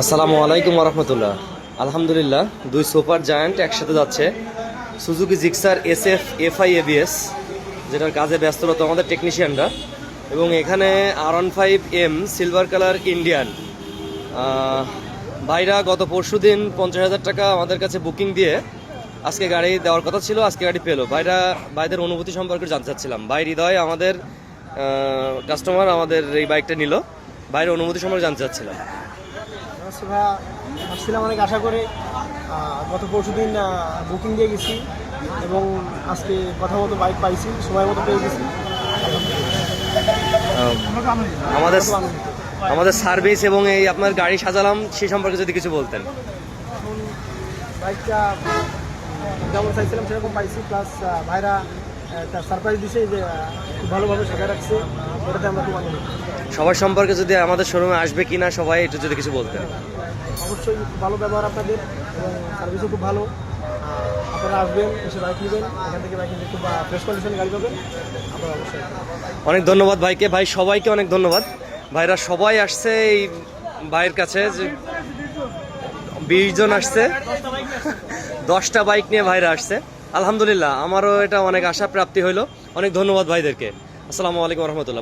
আসসালামু আলাইকুম রহমতুল্লাহ। আলহামদুলিল্লাহ, দুই সুপার জায়ান্ট একসাথে যাচ্ছে। Suzuki Gixxer SF FI ABS, যেটার কাজে ব্যস্তরত আমাদের টেকনিশিয়ানরা। এবং এখানে R15M সিলভার কালার ইন্ডিয়ান। ভাইরা গত পরশু দিন 50,000 টাকা আমাদের কাছে বুকিং দিয়ে আজকে গাড়ি দেওয়ার কথা ছিল, আজকে গাড়ি পেলো। ভাইদের অনুভূতি সম্পর্কে জানতে চাচ্ছিলাম। ভাই হৃদয় আমাদের কাস্টমার আমাদের এই বাইকটা নিল, ভাইয়ের অনুভূতি সম্পর্কে জানতে চাচ্ছিলাম। ভাইয়া আসছিলাম অনেক আশা করে, গত পরশু দিন বুকিং দিয়ে গেছি এবং আজকে কথা মতো বাইক পাইছি, সময় মতো পেয়ে গেছি। আমাদের আমাদের সার্ভিস এবং এই আপনার গাড়ি সাজালাম সেই সম্পর্কে যদি কিছু বলতেন। এখন বাইকটা যেমন চাইছিলাম সেরকম পাইছি, প্লাস ভাইরা একটা সারপ্রাইজ দিছে যে খুব ভালোভাবে সাজায় রাখছে, এটাতে আমরা খুব আনন্দিত। সবার সম্পর্কে যদি আমাদের শোরুমে আসবে কিনা সবাই একটু যদি কিছু বলতেন। অবশ্যই খুব ভালো ব্যবহার আপনাদের এবং সার্ভিসও খুব ভালো। আপনারা আসবেন, এসে বাইক নেবেন, এখান থেকে বাইক নিয়ে খুব ফ্রেশ কন্ডিশনে গাড়ি পাবেন আপনারা অবশ্যই। অনেক ধন্যবাদ ভাইকে, ভাই সবাইকে অনেক ধন্যবাদ। ভাইরা সবাই আসছে এই ভাইয়ের কাছে, যে 20 জন আসছে, 10টা বাইক নিয়ে ভাইরা আসছে। আলহামদুলিল্লাহ, আমারও এটা অনেক আশা প্রাপ্তি হইলো। অনেক ধন্যবাদ ভাইদেরকে। আসসালামু আলাইকুম রহমতুল্লাহ।